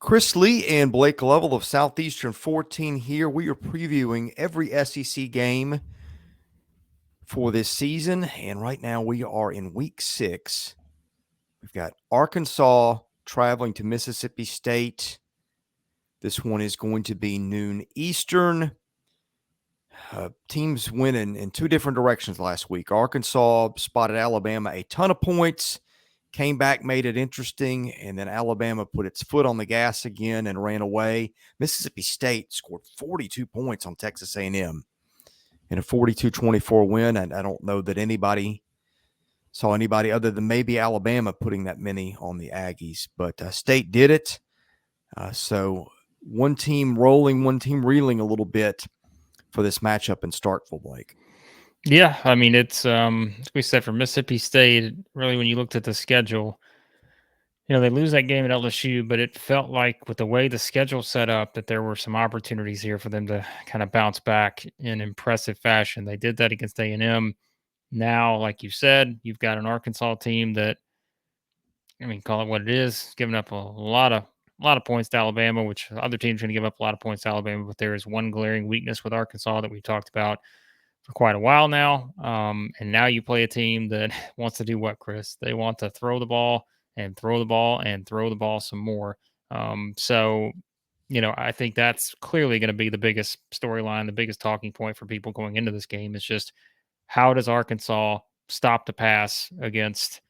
Chris Lee and Blake Lovell of Southeastern 14 here. We are previewing every SEC game for this season, and right now we are in week 6. We've got Arkansas traveling to Mississippi State. This one is going to be noon Eastern. Teams went in two different directions last week. Arkansas spotted Alabama a ton of points, came back, made it interesting, and then Alabama put its foot on the gas again and ran away. Mississippi State scored 42 points on Texas A&M in a 42-24 win. And I don't know that anybody saw anybody other than maybe Alabama putting that many on the Aggies, but State did it. So one team rolling, one team reeling a little bit for this matchup in Starkville, Blake. Yeah, I mean, it's as we said, for Mississippi State, really, when you looked at the schedule, they lose that game at LSU, but it felt like with the way the schedule set up that there were some opportunities here for them to kind of bounce back in impressive fashion. They did that against A&M. Now, like you said, you've got an Arkansas team that, call it what it is, giving up a lot of points to Alabama, which other teams are going to give up a lot of points to Alabama. But there is one glaring weakness with Arkansas that we've talked about for quite a while now. And now you play a team that wants to do what, Chris? They want to throw the ball and throw the ball and throw the ball some more. So, I think that's clearly going to be the biggest storyline, the biggest talking point for people going into this game is just how does Arkansas stop the pass against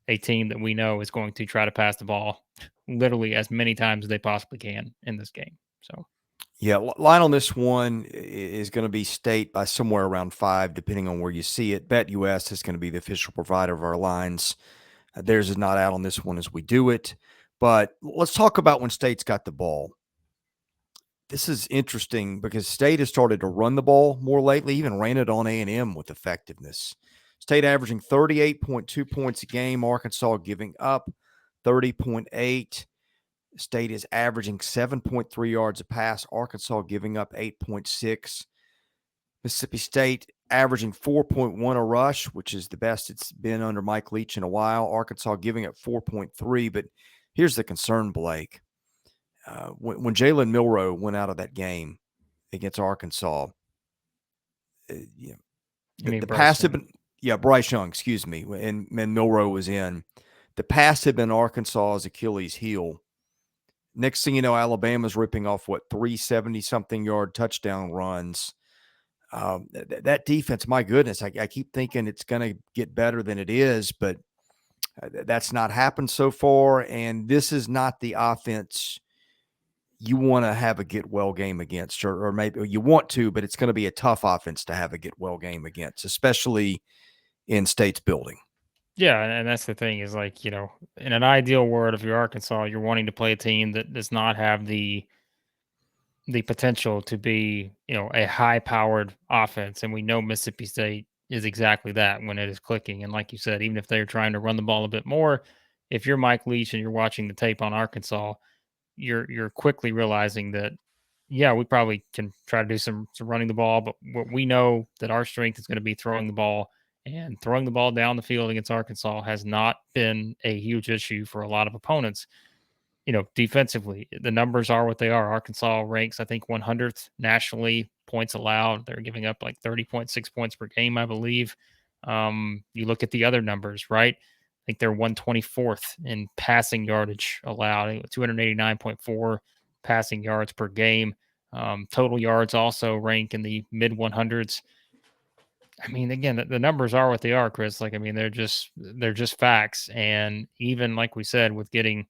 a team that we know is going to try to pass the ball literally as many times as they possibly can in this game. So, yeah, line on this one is going to be State by somewhere around 5, depending on where you see it. BetUS is going to be the official provider of our lines. Theirs is not out on this one as we do it. But let's talk about when State's got the ball. This is interesting because State has started to run the ball more lately, even ran it on A&M with effectiveness. State averaging 38.2 points a game, Arkansas giving up 30.8. State is averaging 7.3 yards a pass, Arkansas giving up 8.6. Mississippi State averaging 4.1 a rush, which is the best it's been under Mike Leach in a while. Arkansas giving up 4.3. But here's the concern, Blake. When Jalen Milroe went out of that game against Arkansas, the pass had been – Bryce Young, excuse me, and Milroe was in. The pass had been Arkansas's Achilles heel. Next thing you know, Alabama's ripping off, 370-something yard touchdown runs. That defense, my goodness, I keep thinking it's going to get better than it is, but that's not happened so far, and this is not the offense you want to have a get-well game against, or maybe you want to, but it's going to be a tough offense to have a get-well game against, especially in State's building. Yeah, and that's the thing is in an ideal world, if you're Arkansas, you're wanting to play a team that does not have the potential to be, a high-powered offense, and we know Mississippi State is exactly that when it is clicking. And like you said, even if they're trying to run the ball a bit more, if you're Mike Leach and you're watching the tape on Arkansas, you're quickly realizing that, yeah, we probably can try to do some running the ball, but what we know that our strength is going to be throwing the ball. And throwing the ball down the field against Arkansas has not been a huge issue for a lot of opponents. Defensively, the numbers are what they are. Arkansas ranks, I think, 100th nationally points allowed. They're giving up like 30.6 points per game, I believe. You look at the other numbers, right? I think they're 124th in passing yardage allowed, 289.4 passing yards per game. Total yards also rank in the mid 100s. Again, the numbers are what they are, Chris. They're just facts. And even like we said, with getting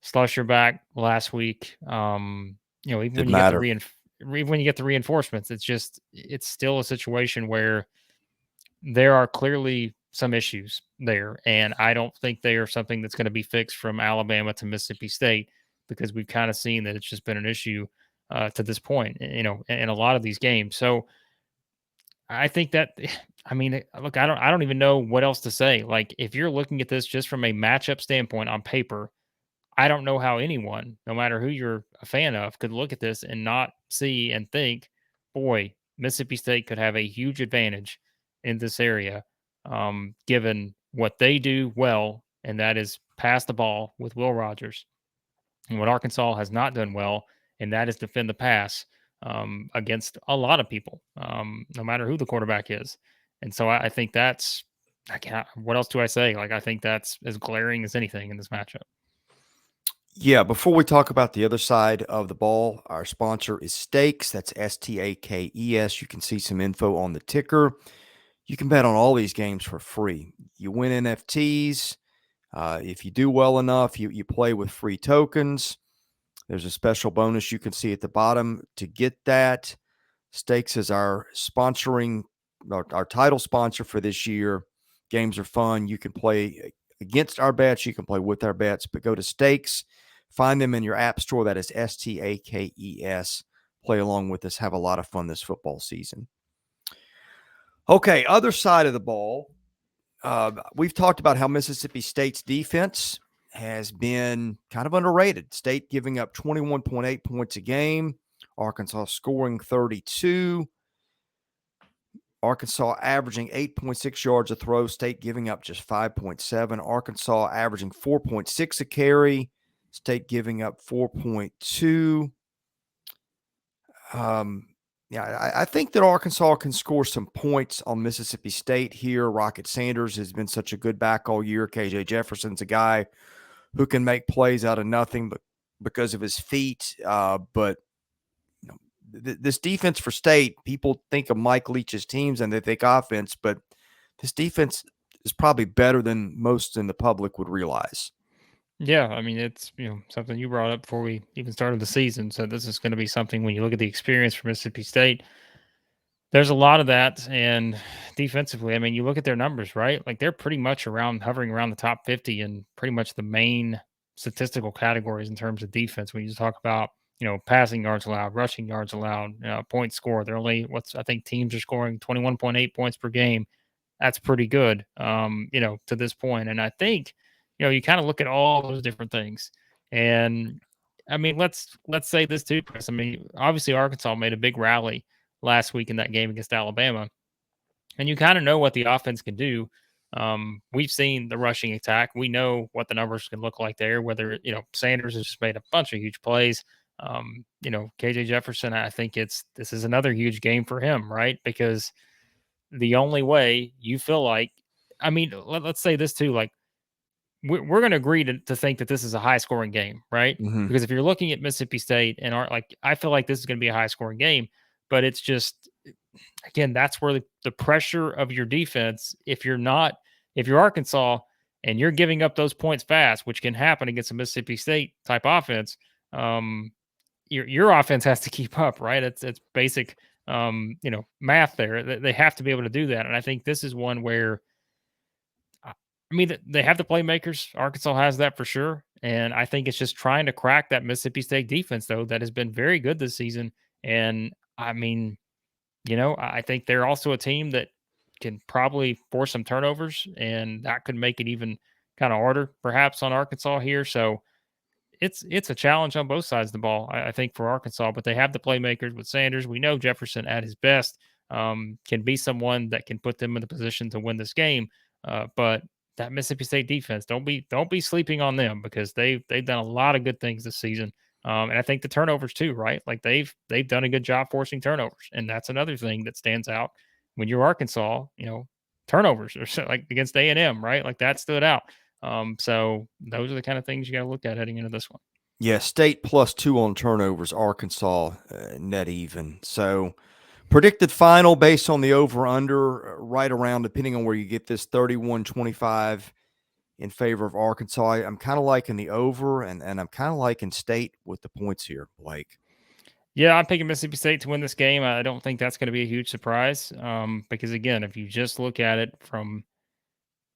Slusher back last week, even when you get the reinforcements, it's still a situation where there are clearly some issues there, and I don't think they are something that's going to be fixed from Alabama to Mississippi State, because we've kind of seen that it's just been an issue to this point, in a lot of these games. So I think that, look, I don't even know what else to say. Like, if you're looking at this just from a matchup standpoint on paper, I don't know how anyone, no matter who you're a fan of, could look at this and not see and think, boy, Mississippi State could have a huge advantage in this area, given what they do well, and that is pass the ball with Will Rogers. And what Arkansas has not done well, and that is defend the pass against a lot of people, no matter who the quarterback is. And so I think that's, I can't, what else do I say? Like, I think that's as glaring as anything in this matchup. Yeah, before we talk about the other side of the ball, our sponsor is Stakes. That's Stakes. You can see some info on the ticker. You can bet on all these games for free. You win NFTs. If you do well enough, you play with free tokens. There's a special bonus you can see at the bottom to get that. Stakes is our title sponsor for this year. Games are fun. You can play against our bets. You can play with our bets, but go to Stakes. Find them in your app store. That is Stakes. Play along with us. Have a lot of fun this football season. Okay, other side of the ball. We've talked about how Mississippi State's defense has been kind of underrated. State giving up 21.8 points a game. Arkansas scoring 32. Arkansas averaging 8.6 yards a throw. State giving up just 5.7. Arkansas averaging 4.6 a carry. State giving up 4.2. I think that Arkansas can score some points on Mississippi State here. Rocket Sanders has been such a good back all year. KJ Jefferson's a guy who can make plays out of nothing but because of his feet. But this defense for State, people think of Mike Leach's teams and they think offense, but this defense is probably better than most in the public would realize. Yeah, I mean, it's something you brought up before we even started the season. So this is going to be something when you look at the experience for Mississippi State. There's a lot of that, and defensively, I mean, you look at their numbers, right? Like they're pretty much hovering around the top 50 in pretty much the main statistical categories in terms of defense. When you talk about passing yards allowed, rushing yards allowed, points scored, they're only I think teams are scoring 21.8 points per game. That's pretty good, to this point. And I think you kind of look at all those different things, and I mean, let's say this too, Chris. I mean, obviously Arkansas made a big rally last week in that game against Alabama. And you kind of know what the offense can do. We've seen the rushing attack. We know what the numbers can look like there, whether, Sanders has just made a bunch of huge plays. KJ Jefferson, I think this is another huge game for him, right? Because the only way you feel like, I mean, let's say this too, like we're going to agree to think that this is a high scoring game, right? Mm-hmm. Because if you're looking at Mississippi State and I feel like this is going to be a high scoring game, but it's just, again, that's where the pressure of your defense, if you're Arkansas and you're giving up those points fast, which can happen against a Mississippi State type offense, your offense has to keep up, right? It's basic, math there. They have to be able to do that. And I think this is one where, I mean, they have the playmakers. Arkansas has that for sure. And I think it's just trying to crack that Mississippi State defense, though, that has been very good this season. And I mean, I think they're also a team that can probably force some turnovers, and that could make it even kind of harder, perhaps, on Arkansas here. So it's a challenge on both sides of the ball, I think, for Arkansas. But they have the playmakers with Sanders. We know Jefferson at his best can be someone that can put them in the position to win this game. But that Mississippi State defense, don't be sleeping on them because they've done a lot of good things this season. And I think the turnovers too, right? Like they've done a good job forcing turnovers, and that's another thing that stands out when you're Arkansas. Turnovers or like against A&M, right? Like that stood out. So those are the kind of things you got to look at heading into this one. Yeah, State +2 on turnovers. Arkansas net even. So predicted final based on the over-under right around, depending on where you get this, 31-25 in favor of Arkansas. I'm kind of liking the over, and I'm kind of liking State with the points here, Blake. Yeah, I'm picking Mississippi State to win this game. I don't think that's going to be a huge surprise because, again, if you just look at it from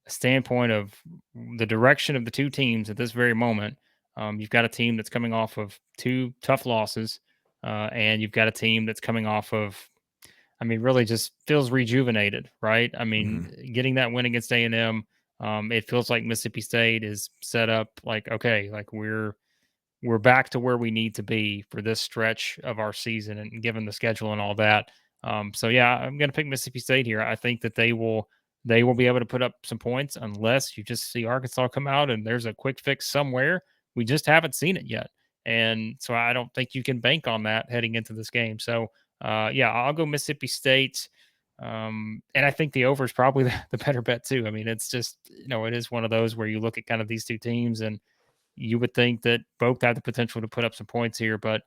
a standpoint of the direction of the two teams at this very moment, you've got a team that's coming off of two tough losses, and you've got a team that's coming off of, I mean, really just feels rejuvenated, right? I mean, getting that win against A&M, it feels like Mississippi State is set up like, okay, like we're back to where we need to be for this stretch of our season and given the schedule and all that. So yeah, I'm going to pick Mississippi State here. I think that they will be able to put up some points unless you just see Arkansas come out and there's a quick fix somewhere. We just haven't seen it yet. And so I don't think you can bank on that heading into this game. So, yeah, I'll go Mississippi State. And I think the over is probably the better bet too. I mean, it's just, it is one of those where you look at kind of these two teams and you would think that both have the potential to put up some points here, but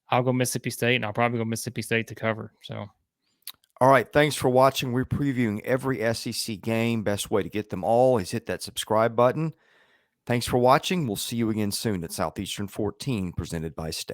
I'll go Mississippi State and I'll probably go Mississippi State to cover. So, All right, thanks for watching. We're previewing every SEC game. Best way to get them all is hit that subscribe button. Thanks for watching. We'll see you again soon at Southeastern 14, presented by State.